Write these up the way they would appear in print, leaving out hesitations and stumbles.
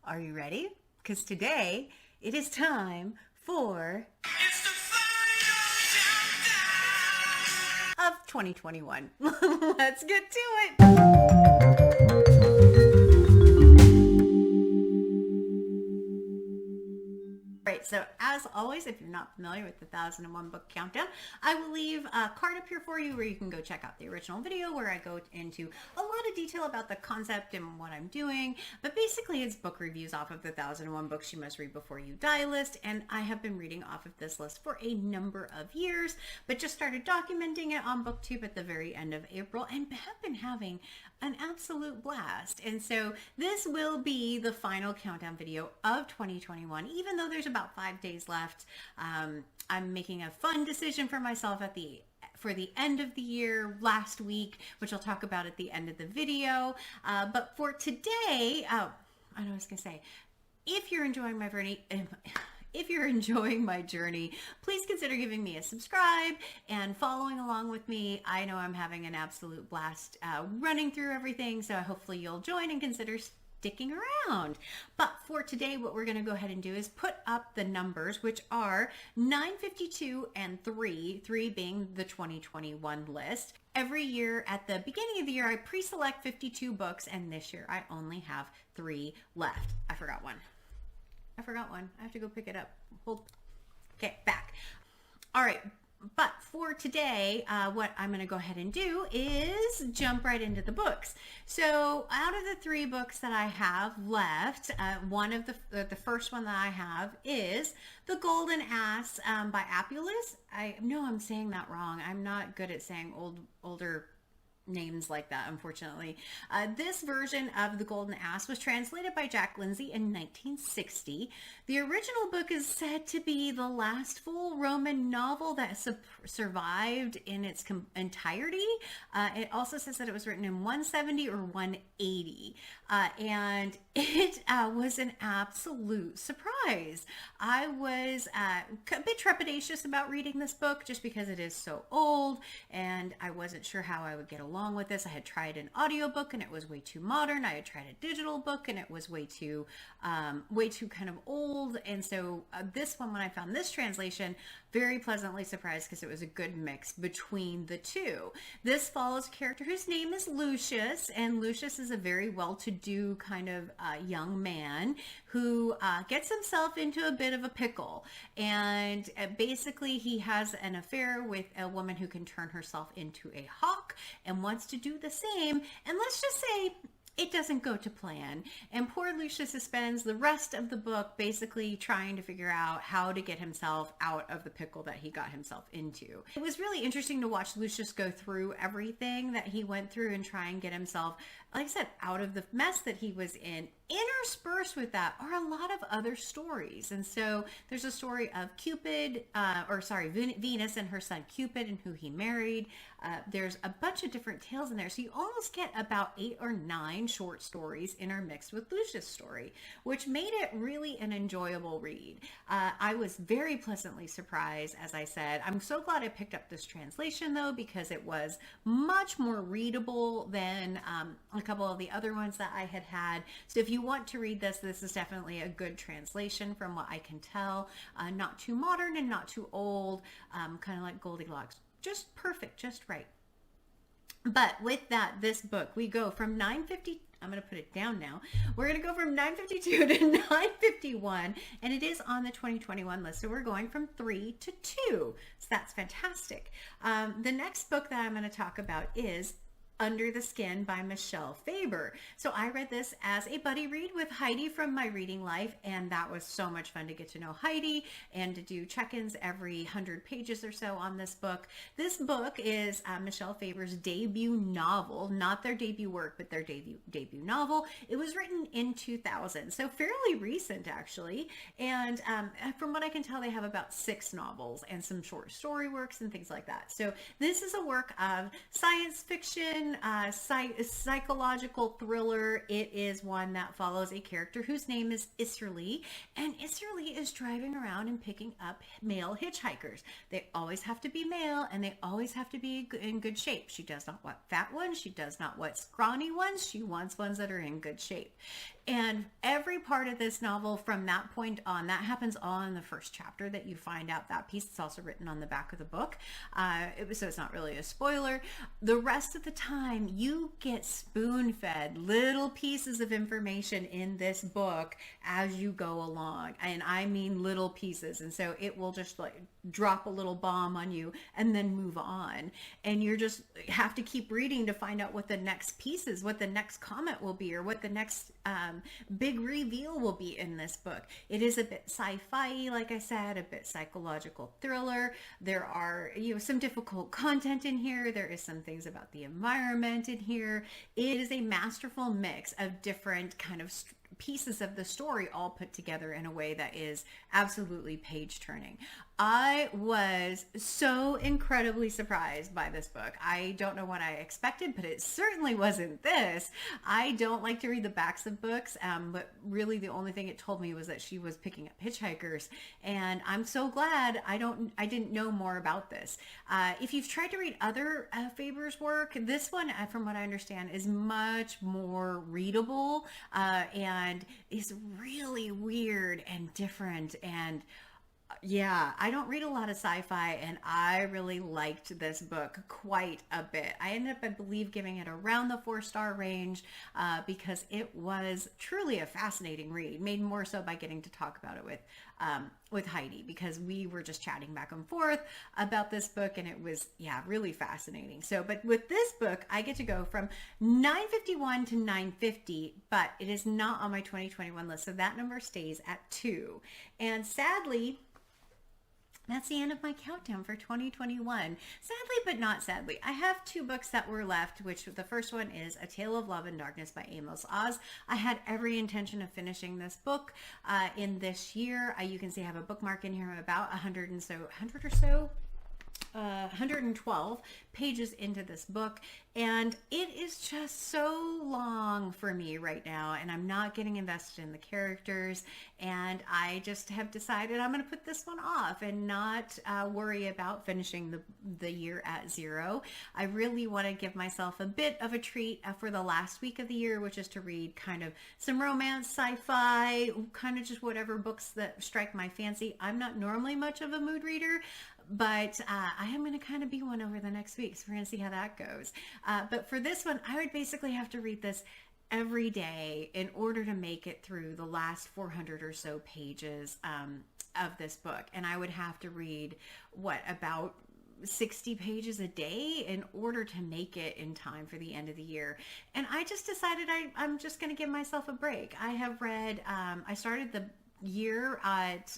Are you ready? Because today it is time for It's the final countdown of 2021. Let's get to it. Right, so as always, if you're not familiar with the 1001 book countdown, I will leave a card up here for you where you can go check out the original video where I go into a lot of detail about the concept and what I'm doing. But basically, it's book reviews off of the 1001 books you must read before you die list. And I have been reading off of this list for a number of years, but just started documenting it on BookTube at the very end of April and have been having an absolute blast. And so this will be the final countdown video of 2021, even though there's about 5 days left. I'm making a fun decision for myself for the end of the year last week, which I'll talk about at the end of the video. But for today, I know what I was gonna say, if you're enjoying my journey, please consider giving me a subscribe and following along with me. I know I'm having an absolute blast running through everything, so hopefully you'll join and consider sticking around. But for today, what we're going to go ahead and do is put up the numbers, which are 952 and 3 being the 2021 list. Every year at the beginning of the year, I pre-select 52 books, and this year I only have 3 left. I forgot one. I have to go pick it up. Okay, back. All right. But for today, what I'm going to go ahead and do is jump right into the books. So out of the 3 books that I have left, one of the first one that I have is The Golden Ass by Apulus. I know I'm saying that wrong. I'm not good at saying older names like that, unfortunately. This version of The Golden Ass was translated by Jack Lindsay in 1960. The original book is said to be the last full Roman novel that survived in its entirety. It also says that it was written in 170 or 180. And it was an absolute surprise. I was a bit trepidatious about reading this book just because it is so old and I wasn't sure how I would get along with this. I had tried an audiobook and it was way too modern. I had tried a digital book and it was way too kind of old. And so this one, when I found this translation, very pleasantly surprised because it was a good mix between the two. This follows a character whose name is Lucius, and Lucius is a very well-to-do kind of young man who gets himself into a bit of a pickle. And basically he has an affair with a woman who can turn herself into a hawk and wants to do the same. And let's just say it doesn't go to plan. And poor Lucius spends the rest of the book basically trying to figure out how to get himself out of the pickle that he got himself into. It was really interesting to watch Lucius go through everything that he went through and try and get himself, like I said, out of the mess that he was in. Interspersed with that are a lot of other stories. And so there's a story of Venus and her son Cupid and who he married. There's a bunch of different tales in there. So you almost get about 8 or 9 short stories intermixed with Lucius' story, which made it really an enjoyable read. I was very pleasantly surprised, as I said. I'm so glad I picked up this translation though, because it was much more readable than a couple of the other ones that I had had. So if you want to read this, this is definitely a good translation from what I can tell. Not too modern and not too old, kind of like Goldilocks. Just perfect, just right. But with that, this book, we go from 950, I'm going to put it down now. We're going to go from 952 to 951, and it is on the 2021 list. So we're going from 3 to 2. So that's fantastic. The next book that I'm going to talk about is Under the Skin by Michelle Faber. So I read this as a buddy read with Heidi from my reading life, and that was so much fun to get to know Heidi and to do check-ins every 100 pages or so on this book. This book is Michelle Faber's debut novel, not their debut work, but their debut novel. It was written in 2000, so fairly recent actually. And from what I can tell, they have about 6 novels and some short story works and things like that. So this is a work of science fiction, psychological thriller. It is one that follows a character whose name is Isserly, and Isserly is driving around and picking up male hitchhikers. They always have to be male and they always have to be in good shape. She does not want fat ones. She does not want scrawny ones. She wants ones that are in good shape. And every part of this novel from that point on, that happens all in the first chapter that you find out that piece. It's also written on the back of the book. So it's not really a spoiler. The rest of the time, you get spoon-fed little pieces of information in this book as you go along. And I mean little pieces. And so it will just like drop a little bomb on you and then move on. And you're just have to keep reading to find out what the next piece is, what the next comment will be, or what the next big reveal will be in this book. It is a bit sci-fi, like I said, a bit psychological thriller. There are, some difficult content in here. There is some things about the environment in here. It is a masterful mix of different kind of pieces of the story all put together in a way that is absolutely page turning. I was so incredibly surprised by this book. I don't know what I expected, but it certainly wasn't this. I don't like to read the backs of books, but really the only thing it told me was that she was picking up hitchhikers, and I'm so glad I didn't know more about this. If you've tried to read other Faber's work, this one, from what I understand, is much more readable and is really weird and different. And yeah, I don't read a lot of sci-fi, and I really liked this book quite a bit. I ended up, I believe, giving it around the 4-star range because it was truly a fascinating read, made more so by getting to talk about it with Heidi, because we were just chatting back and forth about this book, and it was, really fascinating. So, but with this book, I get to go from 951 to 950, but it is not on my 2021 list, so that number stays at 2. And sadly, that's the end of my countdown for 2021. Sadly, but not sadly, I have 2 books that were left, which the first one is A Tale of Love and Darkness by Amos Oz. I had every intention of finishing this book in this year. You can see I have a bookmark in here about 112 pages into this book, and it is just so long for me right now, and I'm not getting invested in the characters, and I just have decided I'm going to put this one off and not worry about finishing the year at 0. I really want to give myself a bit of a treat for the last week of the year, which is to read kind of some romance, sci-fi, kind of just whatever books that strike my fancy. I'm not normally much of a mood reader, but I am going to kind of be one over the next week, so we're going to see how that goes. But for this one, I would basically have to read this every day in order to make it through the last 400 or so pages of this book. And I would have to read, about 60 pages a day in order to make it in time for the end of the year. And I just decided I'm just going to give myself a break. I have read, I started the year at...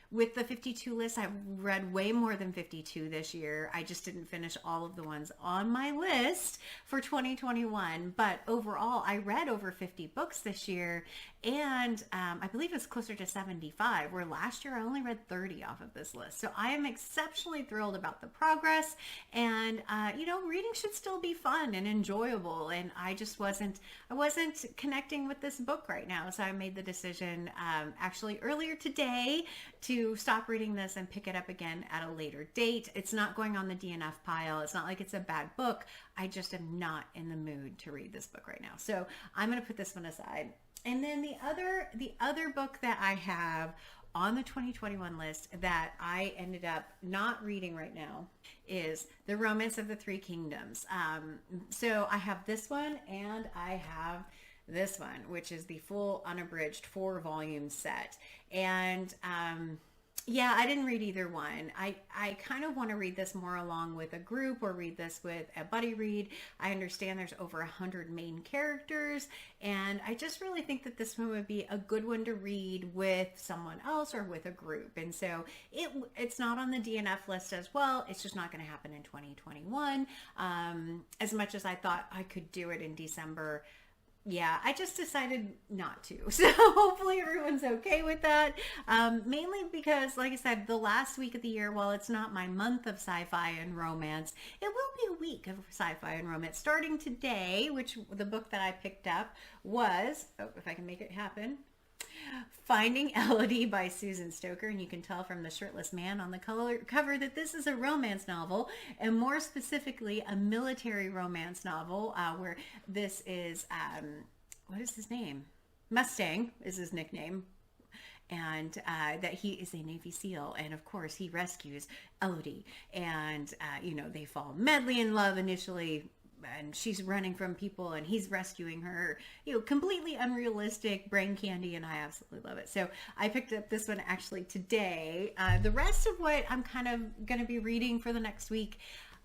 with the 52 list, I've read way more than 52 this year. I just didn't finish all of the ones on my list for 2021. But overall, I read over 50 books this year, and I believe it's closer to 75, where last year I only read 30 off of this list. So I am exceptionally thrilled about the progress, and reading should still be fun and enjoyable, and I wasn't connecting with this book right now. So I made the decision actually earlier today to stop reading this and pick it up again at a later date. It's not going on the DNF pile. It's not like it's a bad book. I just am not in the mood to read this book right now. So I'm going to put this one aside. And then the other book that I have on the 2021 list that I ended up not reading right now is The Romance of the Three Kingdoms. So I have this one, and I have this one, which is the full unabridged 4-volume set. And I didn't read either one. I kind of want to read this more along with a group, or read this with a buddy read. I understand there's over 100 main characters, and I just really think that this one would be a good one to read with someone else or with a group. And so it's not on the DNF list as well. It's just not going to happen in 2021. As much as I thought I could do it in December, I just decided not to. So hopefully everyone's okay with that. Mainly because, like I said, the last week of the year, while it's not my month of sci-fi and romance, it will be a week of sci-fi and romance. Starting today, which the book that I picked up was, if I can make it happen, Finding Elodie by Susan Stoker, and you can tell from the shirtless man on the cover that this is a romance novel, and more specifically a military romance novel, where this is what is his name? Mustang is his nickname. And that he is a Navy SEAL, and of course he rescues Elodie, and they fall madly in love initially, and she's running from people and he's rescuing her, completely unrealistic brain candy, and I absolutely love it. So I picked up this one actually today. The rest of what I'm kind of going to be reading for the next week,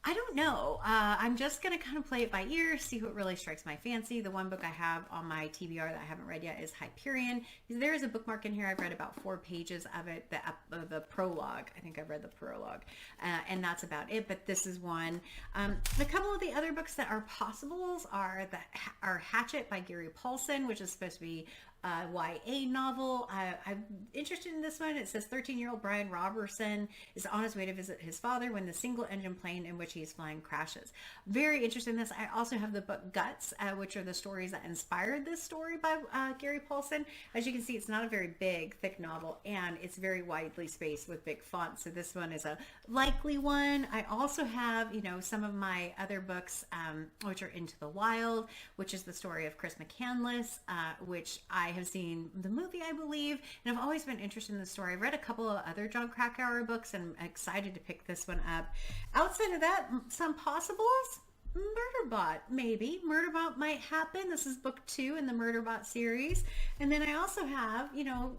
I don't know. I'm just going to kind of play it by ear, see what really strikes my fancy. The one book I have on my TBR that I haven't read yet is Hyperion. There is a bookmark in here. I've read about 4 pages of it, the prologue. I think I've read the prologue, and that's about it. But this is one. A couple of the other books that are possibles are Hatchet by Gary Paulsen, which is supposed to be YA novel. I'm interested in this one. It says 13-year-old Brian Robertson is on his way to visit his father when the single-engine plane in which he's flying crashes. Very interested in this. I also have the book Guts, which are the stories that inspired this story by Gary Paulsen. As you can see, it's not a very big, thick novel, and it's very widely spaced with big fonts. So this one is a likely one. I also have, some of my other books, which are Into the Wild, which is the story of Chris McCandless, which I have seen the movie, I believe, and I've always been interested in the story. I've read a couple of other John Krakauer books, and I'm excited to pick this one up. Outside of that, some possibles. Murderbot, maybe. Murderbot might happen. This is book 2 in the Murderbot series. And then I also have,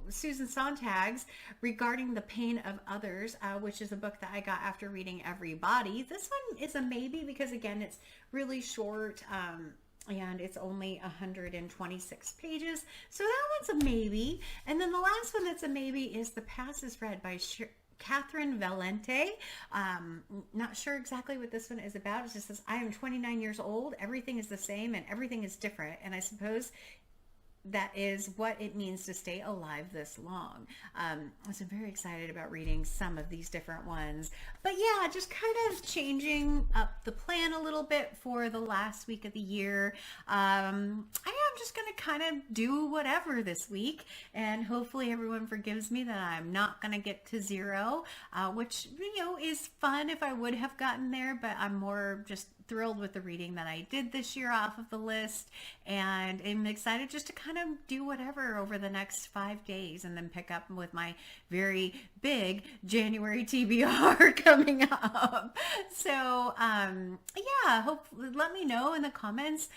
Susan Sontag's Regarding the Pain of Others, which is a book that I got after reading Everybody. This one is a maybe because, again, it's really short, and it's only 126 pages. So that one's a maybe. And then the last one that's a maybe is The Past is Read by Catherine Valente. Not sure exactly what this one is about. It just says, I am 29 years old. Everything is the same and everything is different. And I suppose that is what it means to stay alive this long. So I'm very excited about reading some of these different ones. But yeah, just kind of changing up the plan a little bit for the last week of the year. I am just going to kind of do whatever this week, and hopefully everyone forgives me that I'm not going to get to 0, which, is fun if I would have gotten there, but I'm more just thrilled with the reading that I did this year off of the list, and I'm excited just to kind of do whatever over the next 5 days and then pick up with my very big January TBR coming up. So yeah, let me know in the comments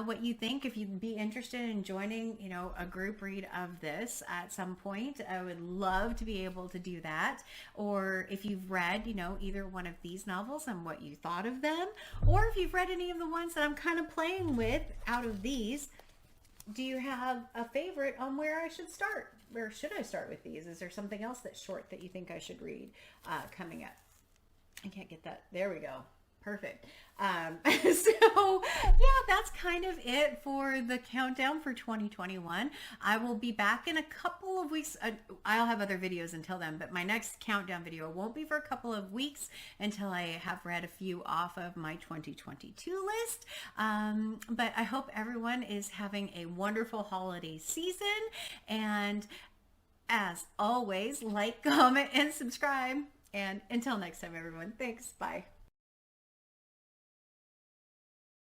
what you think. If you'd be interested in joining a group read of this at some point, I would love to be able to do that. Or if you've read either one of these novels and what you thought of them, or if you've read any of the ones that I'm kind of playing with out of these, do you have a favorite on where I should start? Where should I start with these? Is there something else that's short that you think I should read coming up? I can't get that. There we go. Perfect. So yeah, that's kind of it for the countdown for 2021. I will be back in a couple of weeks. I'll have other videos until then, but my next countdown video won't be for a couple of weeks until I have read a few off of my 2022 list. But I hope everyone is having a wonderful holiday season. And as always, like, comment, and subscribe. And until next time, everyone, thanks. Bye.